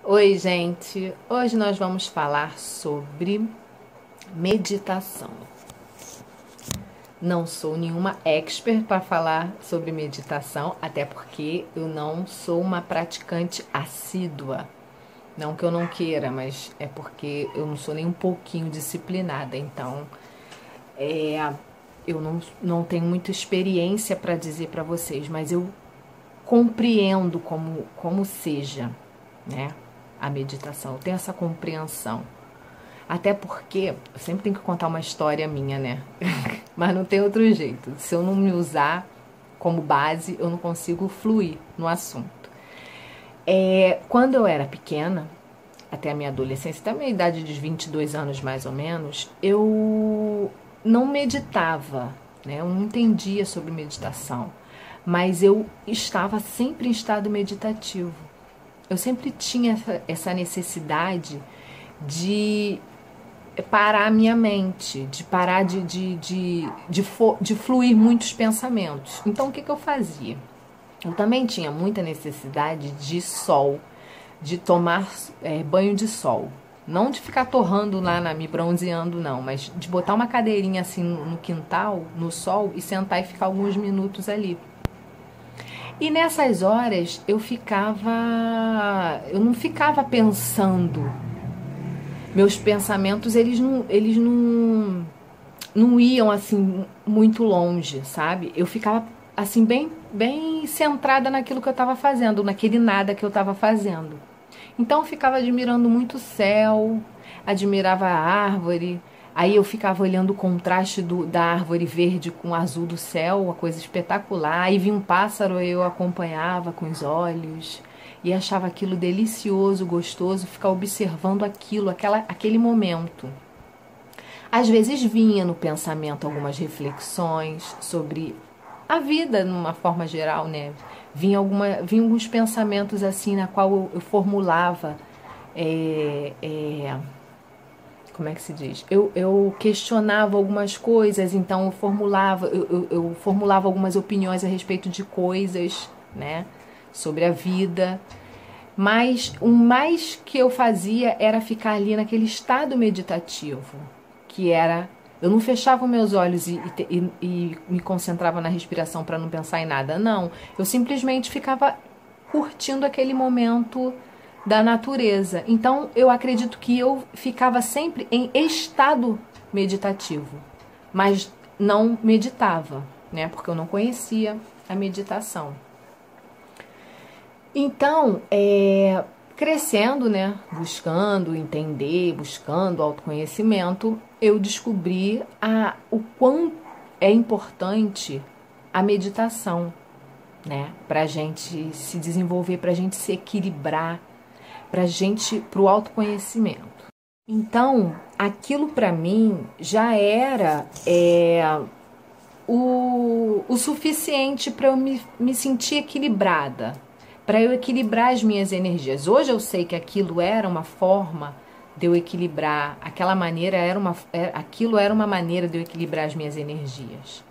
Oi, gente! Hoje nós vamos falar sobre meditação. Não sou nenhuma expert para falar sobre meditação, até porque eu não sou uma praticante assídua. Não que eu não queira, mas é porque eu não sou nem um pouquinho disciplinada. Então, eu não tenho muita experiência para dizer para vocês, mas eu compreendo como seja, né, a meditação. Eu tenho essa compreensão. Até porque eu sempre tenho que contar uma história minha, né? Mas não tem outro jeito. Se eu não me usar como base, eu não consigo fluir no assunto. Quando eu era pequena, até a minha adolescência, até a minha idade de 22 anos mais ou menos, eu não meditava, né? Eu não entendia sobre meditação, mas eu estava sempre em estado meditativo. Eu sempre tinha essa necessidade de parar a minha mente, de parar de fluir muitos pensamentos. Então, o que eu fazia? Eu também tinha muita necessidade de sol, de tomar banho de sol. Não de ficar torrando lá, me bronzeando, não, mas de botar uma cadeirinha assim no quintal, no sol, e sentar e ficar alguns minutos ali. E nessas horas eu não ficava pensando. Meus pensamentos, não iam assim muito longe, sabe? Eu ficava assim bem centrada naquilo que eu estava fazendo, naquele nada que eu estava fazendo. Então eu ficava admirando muito o céu, admirava a árvore. Aí eu ficava olhando o contraste da árvore verde com o azul do céu, uma coisa espetacular. Aí vinha um pássaro, eu acompanhava com os olhos e achava aquilo delicioso, gostoso, ficar observando aquele momento. Às vezes vinha no pensamento algumas reflexões sobre a vida, numa forma geral, né? Vinha alguns pensamentos assim, na qual eu formulava, como é que se diz? Eu questionava algumas coisas, então eu formulava algumas opiniões a respeito de coisas, né? Sobre a vida. Mas o mais que eu fazia era ficar ali naquele estado meditativo, que era... Eu não fechava meus olhos e me concentrava na respiração para não pensar em nada, não. Eu simplesmente ficava curtindo aquele momento da natureza. Então, eu acredito que eu ficava sempre em estado meditativo, mas não meditava, né? Porque eu não conhecia a meditação. Então, crescendo, né, buscando entender, buscando autoconhecimento, eu descobri o quão é importante a meditação, né, para a gente se desenvolver, para a gente se equilibrar, para o autoconhecimento. Então, aquilo para mim já era o suficiente para eu me sentir equilibrada, para eu equilibrar as minhas energias. Hoje eu sei que aquilo era uma forma de eu equilibrar, aquilo era uma maneira de eu equilibrar as minhas energias,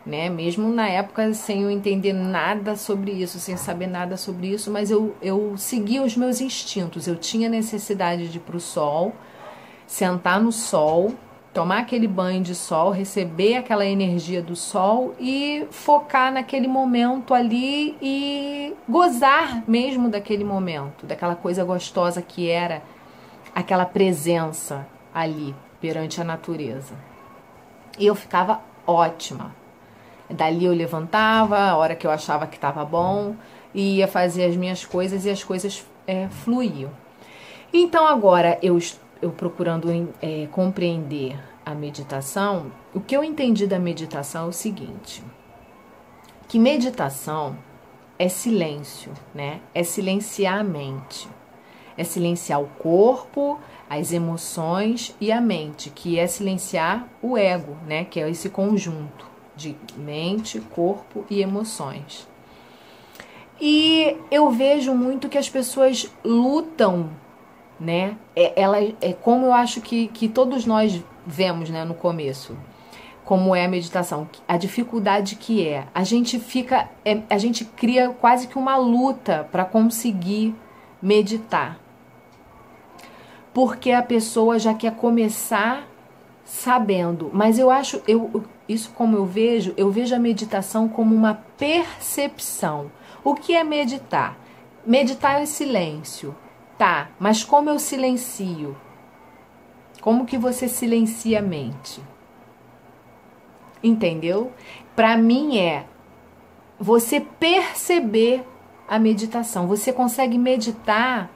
né? Mesmo na época sem eu entender nada sobre isso, sem saber nada sobre isso, mas eu seguia os meus instintos. Eu tinha necessidade de ir para o sol, sentar no sol, tomar aquele banho de sol, receber aquela energia do sol e focar naquele momento ali e gozar mesmo daquele momento, daquela coisa gostosa que era aquela presença ali perante a natureza. E eu ficava ótima. Dali eu levantava, a hora que eu achava que estava bom, e ia fazer as minhas coisas e as coisas fluíam. Então agora eu procurando compreender a meditação, o que eu entendi da meditação é o seguinte, que meditação é silêncio, né? É silenciar a mente, é silenciar o corpo, as emoções e a mente, que é silenciar o ego, né? Que é esse conjunto de mente, corpo e emoções. E eu vejo muito que as pessoas lutam, né? Como eu acho que todos nós vemos, né, no começo, como é a meditação, a dificuldade que é. A gente cria quase que uma luta para conseguir meditar, porque a pessoa já quer começar sabendo. Mas eu acho, isso como eu vejo a meditação como uma percepção. O que é meditar? Meditar é silêncio, tá? Mas como eu silencio? Como que você silencia a mente? Entendeu? Para mim é você perceber a meditação. Você consegue meditar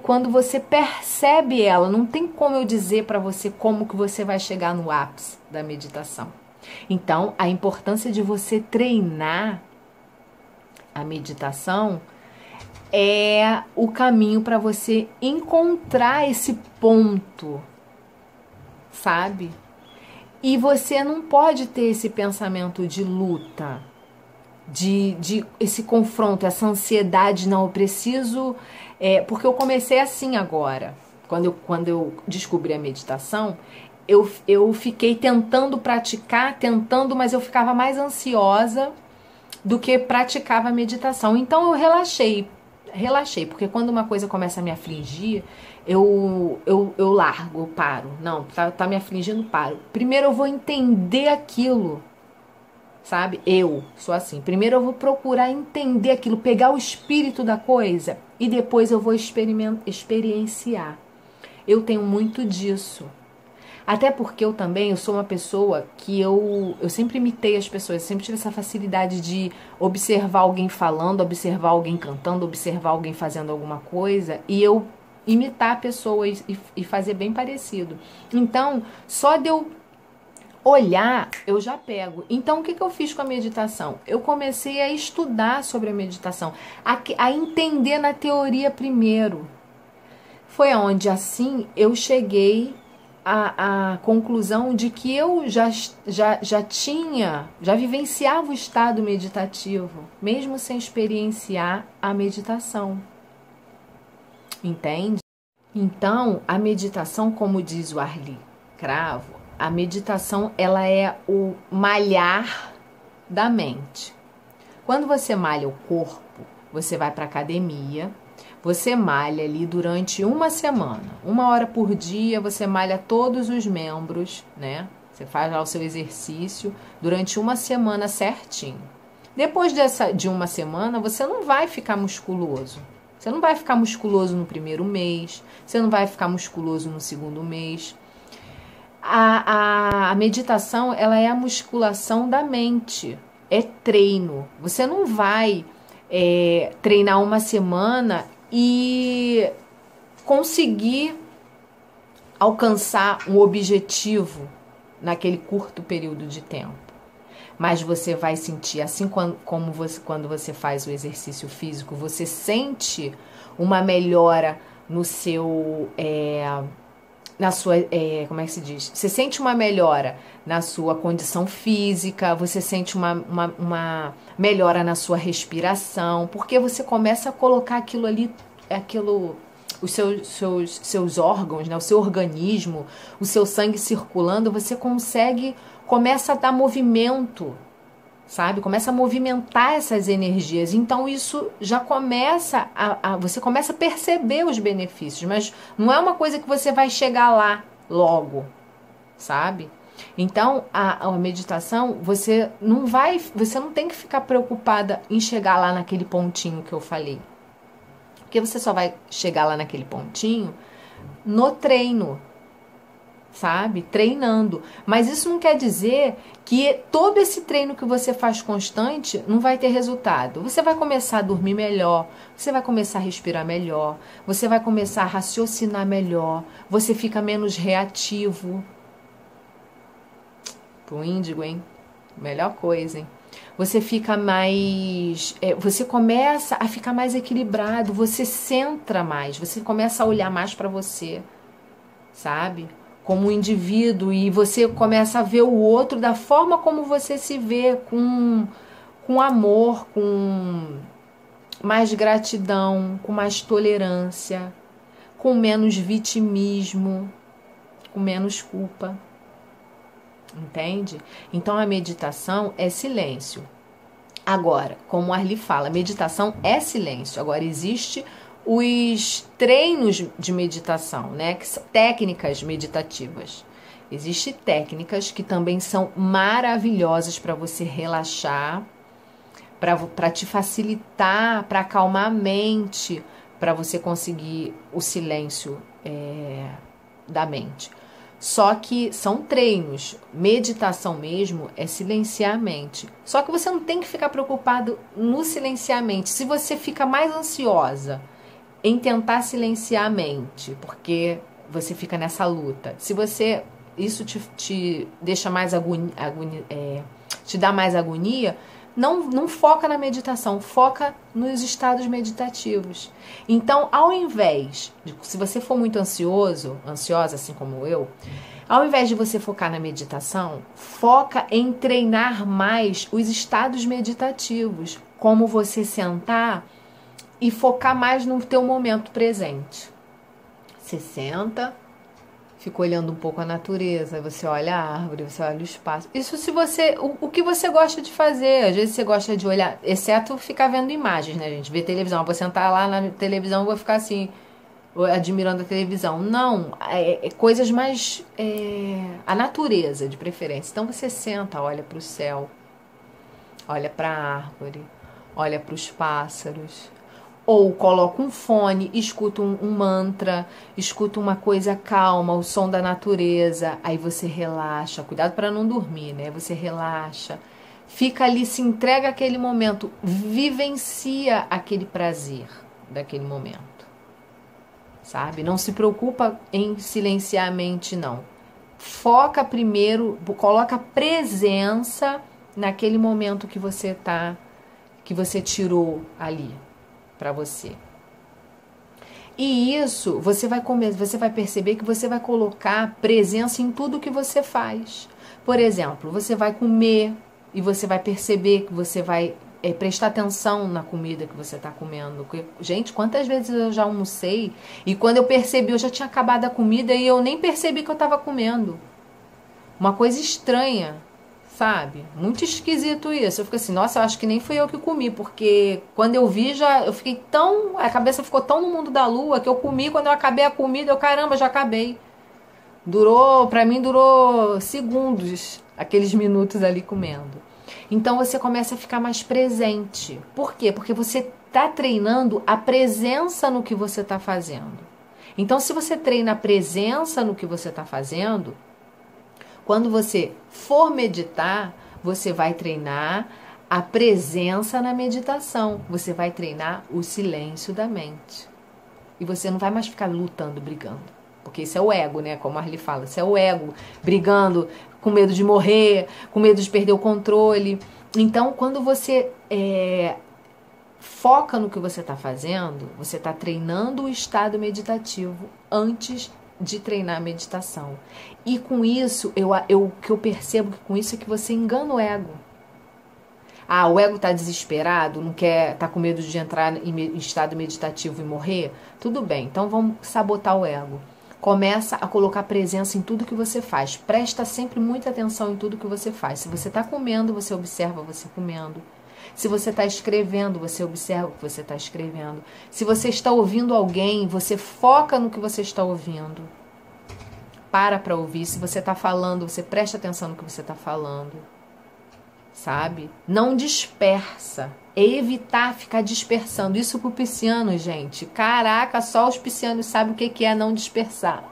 quando você percebe ela. Não tem como eu dizer para você como que você vai chegar no ápice da meditação. Então, a importância de você treinar a meditação é o caminho para você encontrar esse ponto, sabe? E você não pode ter esse pensamento de luta, de esse confronto, essa ansiedade, não, eu preciso... porque eu comecei assim agora, quando eu descobri a meditação, eu fiquei tentando praticar, mas eu ficava mais ansiosa do que praticava a meditação. Então eu relaxei, porque quando uma coisa começa a me afligir, eu largo, eu paro. Não, tá me afligindo, paro. Primeiro eu vou entender aquilo, sabe? Eu sou assim. Primeiro eu vou procurar entender aquilo, pegar o espírito da coisa e depois eu vou experienciar. Eu tenho muito disso. Até porque eu sou uma pessoa que eu sempre imitei as pessoas, sempre tive essa facilidade de observar alguém falando, observar alguém cantando, observar alguém fazendo alguma coisa e eu imitar a pessoa e fazer bem parecido. Então, só de eu olhar, eu já pego. Então, o que eu fiz com a meditação? Eu comecei a estudar sobre a meditação, a entender na teoria primeiro. Foi onde, assim, eu cheguei à conclusão de que eu já vivenciava o estado meditativo, mesmo sem experienciar a meditação. Entende? Então, a meditação, como diz o Arli Cravo, a meditação ela é o malhar da mente. Quando você malha o corpo, você vai para a academia, você malha ali durante uma semana. 1 hora por dia, você malha todos os membros, né? Você faz lá o seu exercício durante uma semana certinho. Depois de uma semana, você não vai ficar musculoso. Você não vai ficar musculoso no primeiro mês, você não vai ficar musculoso no segundo mês. A meditação, ela é a musculação da mente, é treino. Você não vai treinar uma semana e conseguir alcançar um objetivo naquele curto período de tempo. Mas você vai sentir, assim como quando você faz o exercício físico, você sente uma melhora no seu... na sua, como é que se diz? Você sente uma melhora na sua condição física, você sente uma melhora na sua respiração, porque você começa a colocar aquilo ali, os seus órgãos, né, o seu organismo, o seu sangue circulando, você começa a dar movimento, sabe? Começa a movimentar essas energias. Então isso já começa você começa a perceber os benefícios, mas não é uma coisa que você vai chegar lá logo, sabe? Então a meditação, você não tem que ficar preocupada em chegar lá naquele pontinho que eu falei. Porque você só vai chegar lá naquele pontinho no treino, sabe? Treinando. Mas isso não quer dizer que todo esse treino que você faz constante não vai ter resultado. Você vai começar a dormir melhor, você vai começar a respirar melhor, você vai começar a raciocinar melhor, você fica menos reativo. Pro índigo, hein? Melhor coisa, hein? Você fica mais... você começa a ficar mais equilibrado, você centra mais, você começa a olhar mais para você, sabe? Como um indivíduo, e você começa a ver o outro da forma como você se vê, com amor, com mais gratidão, com mais tolerância, com menos vitimismo, com menos culpa. Entende? Então a meditação é silêncio. Agora, como o Arli fala, meditação é silêncio. Agora existe os treinos de meditação, né? Que são técnicas meditativas. Existem técnicas que também são maravilhosas para você relaxar, para te facilitar, para acalmar a mente, para você conseguir o silêncio da mente. Só que são treinos. Meditação mesmo é silenciar a mente. Só que você não tem que ficar preocupado no silenciar a mente. Se você fica mais ansiosa em tentar silenciar a mente, porque você fica nessa luta. Se você isso te deixa mais te dá mais agonia, não foca na meditação, foca nos estados meditativos. Então, ao invés se você for muito ansiosa, assim como eu, ao invés de você focar na meditação, foca em treinar mais os estados meditativos, como você sentar e focar mais no teu momento presente. Você senta, fica olhando um pouco a natureza, você olha a árvore, você olha o espaço. Isso se você, o que você gosta de fazer. Às vezes você gosta de olhar, exceto ficar vendo imagens, né, gente? Ver televisão. Eu vou sentar lá na televisão e vou ficar assim, admirando a televisão. Não, coisas mais, a natureza, de preferência. Então você senta, olha para o céu, olha para a árvore, olha para os pássaros. Ou coloca um fone, escuta um mantra, escuta uma coisa calma, o som da natureza, aí você relaxa. Cuidado para não dormir, né? Você relaxa, fica ali, se entrega àquele momento, vivencia aquele prazer daquele momento, sabe? Não se preocupa em silenciar a mente, não. Foca primeiro, coloca presença naquele momento que você tirou ali para você. E isso você vai perceber que você vai colocar presença em tudo que você faz. Por exemplo, você vai comer e você vai perceber que você vai prestar atenção na comida que você está comendo. Gente, quantas vezes eu já almocei e quando eu percebi, eu já tinha acabado a comida e eu nem percebi que eu estava comendo. Uma coisa estranha, sabe? Muito esquisito isso. Eu fico assim, nossa, eu acho que nem fui eu que comi, porque quando eu vi, eu fiquei a cabeça ficou tão no mundo da lua que eu comi, quando eu acabei a comida, caramba, já acabei. Pra mim durou segundos, aqueles minutos ali comendo. Então você começa a ficar mais presente. Por quê? Porque você está treinando a presença no que você está fazendo. Então, se você treina a presença no que você está fazendo, quando você for meditar, você vai treinar a presença na meditação. Você vai treinar o silêncio da mente. E você não vai mais ficar lutando, brigando. Porque isso é o ego, né? Como a Arli fala, isso é o ego brigando, com medo de morrer, com medo de perder o controle. Então, quando você foca no que você está fazendo, você está treinando o estado meditativo antes de treinar a meditação. E com isso, o que eu percebo com isso é que você engana o ego. O ego está desesperado, não quer, está com medo de entrar em estado meditativo e morrer? Tudo bem, então vamos sabotar o ego. Começa a colocar presença em tudo que você faz. Presta sempre muita atenção em tudo que você faz. Se você está comendo, você observa você comendo. Se você está escrevendo, você observa o que você está escrevendo. Se você está ouvindo alguém, você foca no que você está ouvindo. Para ouvir. Se você está falando, você presta atenção no que você está falando. Sabe? Não dispersa. É evitar ficar dispersando. Isso pro pisciano, gente. Caraca, só os piscianos sabem o que é não dispersar.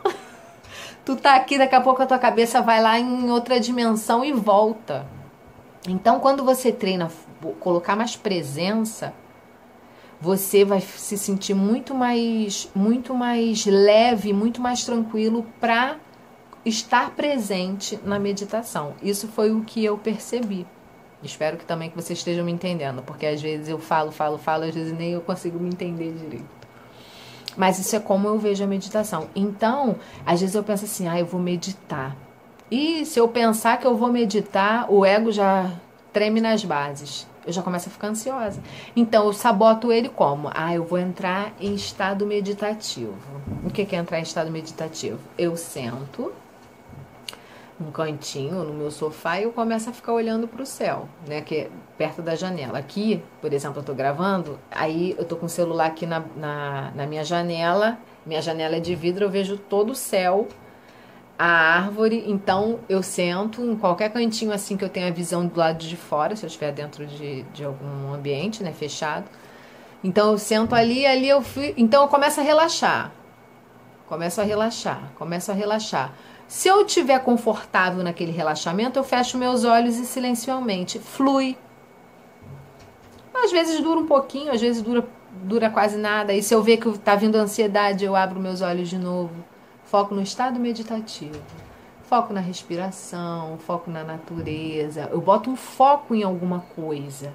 Tu tá aqui, daqui a pouco a tua cabeça vai lá em outra dimensão e volta. Então, quando você treina colocar mais presença, você vai se sentir muito mais leve, muito mais tranquilo para estar presente na meditação. Isso foi o que eu percebi. Espero que também que vocês estejam me entendendo, porque às vezes eu falo, às vezes nem eu consigo me entender direito. Mas isso é como eu vejo a meditação. Então, às vezes eu penso assim, eu vou meditar. E se eu pensar que eu vou meditar, o ego já treme nas bases. Eu já começo a ficar ansiosa. Então, eu saboto ele como? Eu vou entrar em estado meditativo. O que é entrar em estado meditativo? Eu sento, num cantinho, no meu sofá, e eu começo a ficar olhando para o céu, né, que é perto da janela. Aqui, por exemplo, eu tô gravando, aí eu tô com o celular aqui na minha janela é de vidro, eu vejo todo o céu, a árvore, então eu sento em qualquer cantinho assim que eu tenha a visão do lado de fora, se eu estiver dentro de algum ambiente, né, fechado. Então eu sento ali eu fui, então eu começo a relaxar. Começo a relaxar. Se eu estiver confortável naquele relaxamento, eu fecho meus olhos e silenciosamente flui. Às vezes dura um pouquinho, às vezes dura quase nada. E se eu ver que está vindo ansiedade, eu abro meus olhos de novo. Foco no estado meditativo. Foco na respiração, foco na natureza. Eu boto um foco em alguma coisa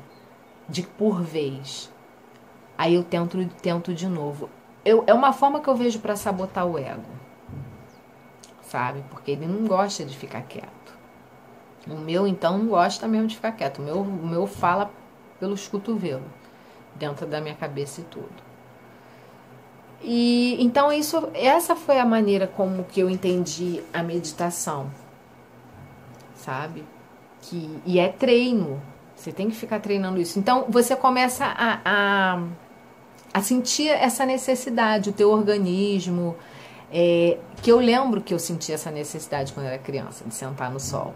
de por vez. Aí eu tento de novo. É uma forma que eu vejo para sabotar o ego, sabe? Porque ele não gosta de ficar quieto. O meu, então, não gosta mesmo de ficar quieto. O meu fala pelos cotovelos, dentro da minha cabeça e tudo. E então essa foi a maneira como que eu entendi a meditação, sabe? E é treino. Você tem que ficar treinando isso. Então você começa a sentir essa necessidade, o teu organismo. Que eu lembro que eu senti essa necessidade quando eu era criança, de sentar no sol.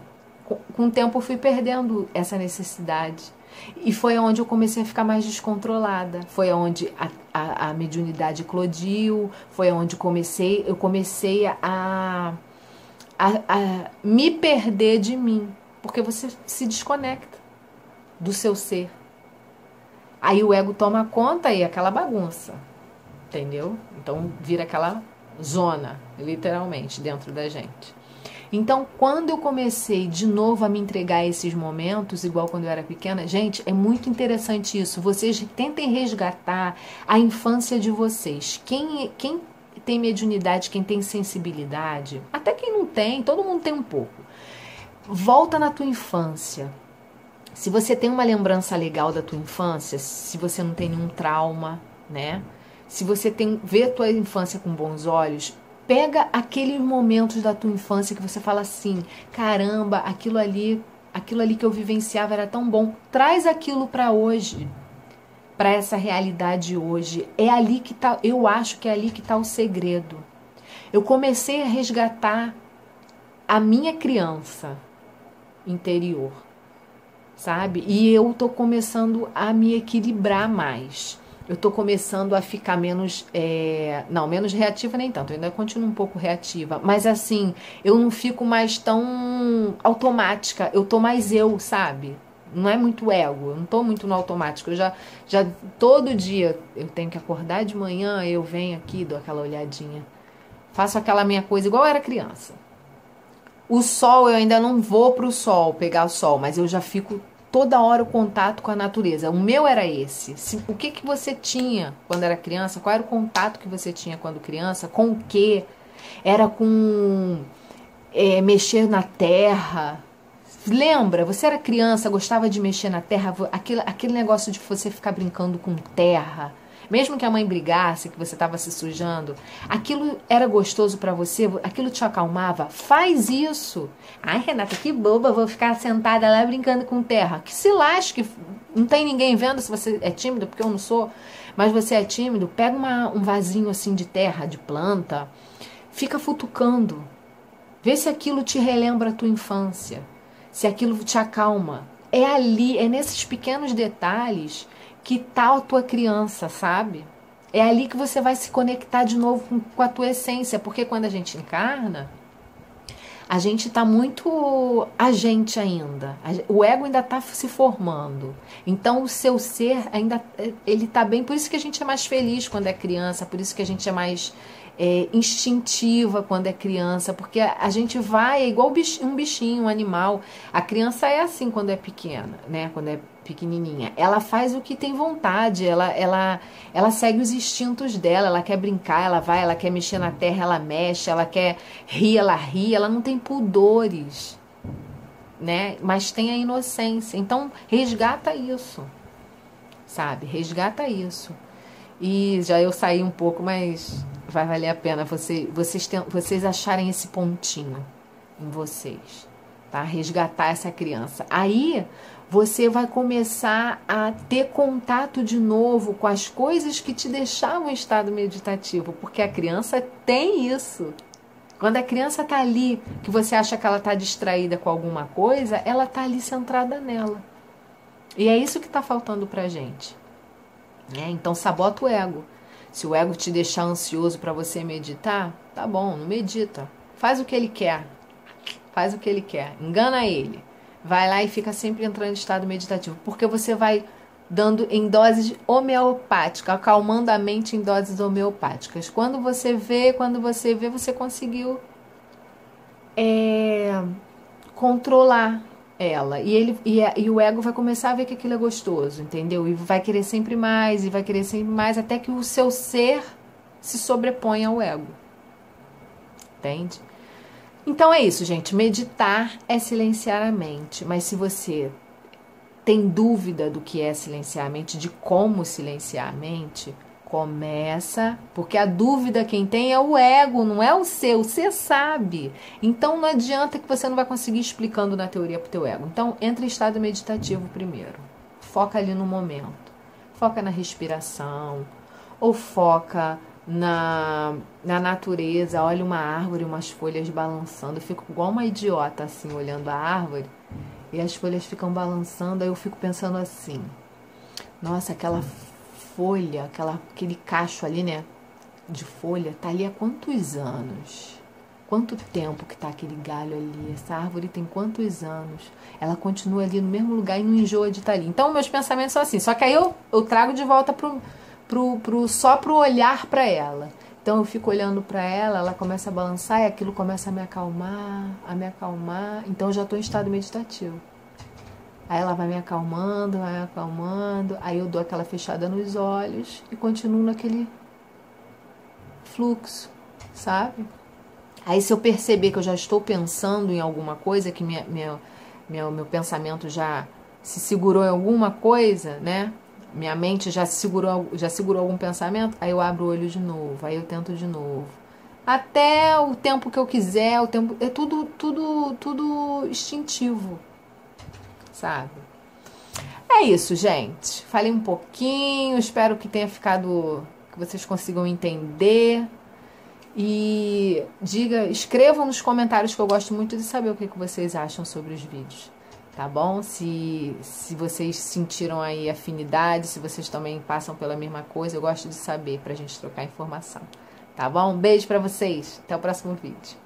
Com o tempo eu fui perdendo essa necessidade. E foi onde eu comecei a ficar mais descontrolada. Foi onde a mediunidade eclodiu. Foi onde eu comecei a me perder de mim. Porque você se desconecta do seu ser. Aí o ego toma conta e aquela bagunça. Entendeu? Então vira aquela zona, literalmente, dentro da gente. Então, quando eu comecei de novo a me entregar a esses momentos, igual quando eu era pequena, gente, é muito interessante isso. Vocês tentem resgatar a infância de vocês. Quem tem mediunidade, quem tem sensibilidade, até quem não tem, todo mundo tem um pouco. Volta na tua infância. Se você tem uma lembrança legal da tua infância, se você não tem nenhum trauma, né? Se você vê a tua infância com bons olhos, pega aqueles momentos da tua infância que você fala assim, caramba, aquilo ali que eu vivenciava era tão bom. Traz aquilo para hoje, para essa realidade hoje. É ali que tá, eu acho que é ali que tá o segredo. Eu comecei a resgatar a minha criança interior, sabe? E eu tô começando a me equilibrar mais. Eu tô começando a ficar menos reativa nem tanto, eu ainda continuo um pouco reativa, mas assim, eu não fico mais tão automática, eu tô mais eu, sabe? Não é muito ego, eu não tô muito no automático, eu já todo dia eu tenho que acordar de manhã, eu venho aqui, dou aquela olhadinha, faço aquela minha coisa igual eu era criança. O sol, eu ainda não vou pro sol, pegar o sol, mas eu já fico toda hora o contato com a natureza. O meu era esse. O que você tinha quando era criança? Qual era o contato que você tinha quando criança? Com o quê? Era com mexer na terra. Lembra? Você era criança, gostava de mexer na terra, aquele negócio de você ficar brincando com terra. Mesmo que a mãe brigasse, que você estava se sujando, aquilo era gostoso para você, aquilo te acalmava. Faz isso. Ai, Renata, que boba, vou ficar sentada lá brincando com terra. Que se lasque, não tem ninguém vendo se você é tímido, porque eu não sou, mas você é tímido, pega um vasinho assim de terra, de planta, fica futucando. Vê se aquilo te relembra a tua infância, se aquilo te acalma. É ali, é nesses pequenos detalhes que tal a tua criança, sabe? É ali que você vai se conectar de novo com a tua essência, porque quando a gente encarna, a gente tá muito a gente ainda. O ego ainda tá se formando. Então o seu ser ainda, ele tá bem, por isso que a gente é mais feliz quando é criança, por isso que a gente é mais instintiva quando é criança, porque a gente vai, é igual um bichinho, um animal. A criança é assim quando é pequena, né? Quando é pequenininha, ela faz o que tem vontade, ela segue os instintos dela, ela quer brincar, ela quer mexer na terra, ela mexe, ela quer rir, ela não tem pudores, né? Mas tem a inocência. Então resgata isso, sabe? Resgata isso. E já eu saí um pouco, mas vai valer a pena vocês acharem esse pontinho, em vocês, tá? Resgatar essa criança. Aí você vai começar a ter contato de novo com as coisas que te deixavam em estado meditativo, porque a criança tem isso. Quando a criança tá ali, que você acha que ela tá distraída com alguma coisa, ela tá ali centrada nela. E é isso que tá faltando pra gente. Então sabota o ego. Se o ego te deixar ansioso para você meditar, tá bom, não medita. Faz o que ele quer. Faz o que ele quer. Engana ele. Vai lá e fica sempre entrando em estado meditativo. Porque você vai dando em doses homeopáticas, acalmando a mente em doses homeopáticas. Quando você vê, você conseguiu controlar ela. E o ego vai começar a ver que aquilo é gostoso, entendeu? E vai querer sempre mais, e vai querer sempre mais, até que o seu ser se sobreponha ao ego. Entende? Então é isso, gente. Meditar é silenciar a mente. Mas se você tem dúvida do que é silenciar a mente, de como silenciar a mente, começa, porque a dúvida quem tem é o ego, não é o seu, você sabe. Então não adianta que você não vai conseguir explicando na teoria pro teu ego. Então entra em estado meditativo primeiro. Foca ali no momento. Foca na respiração, ou foca na natureza, olha uma árvore, umas folhas balançando. Eu fico igual uma idiota assim, olhando a árvore, e as folhas ficam balançando, aí eu fico pensando assim, nossa, aquela folha, aquele cacho ali, né, de folha, tá ali há quantos anos? Quanto tempo que tá aquele galho ali? Essa árvore tem quantos anos? Ela continua ali no mesmo lugar e não enjoa de estar ali. Então, meus pensamentos são assim. Só que aí eu trago de volta só pro olhar para ela. Então, eu fico olhando para ela, ela começa a balançar e aquilo começa a me acalmar, Então, eu já estou em estado meditativo. Aí ela vai me acalmando, aí eu dou aquela fechada nos olhos e continuo naquele fluxo, sabe? Aí se eu perceber que eu já estou pensando em alguma coisa, que meu pensamento já se segurou em alguma coisa, né? Minha mente já segurou algum pensamento, aí eu abro o olho de novo, aí eu tento de novo. Até o tempo que eu quiser, é tudo instintivo, sabe? É isso, gente. Falei um pouquinho, espero que tenha ficado, que vocês consigam entender. E escrevam nos comentários, que eu gosto muito de saber o que vocês acham sobre os vídeos, tá bom? Se vocês sentiram aí afinidade, se vocês também passam pela mesma coisa, eu gosto de saber, pra gente trocar informação, tá bom? Um beijo pra vocês, até o próximo vídeo.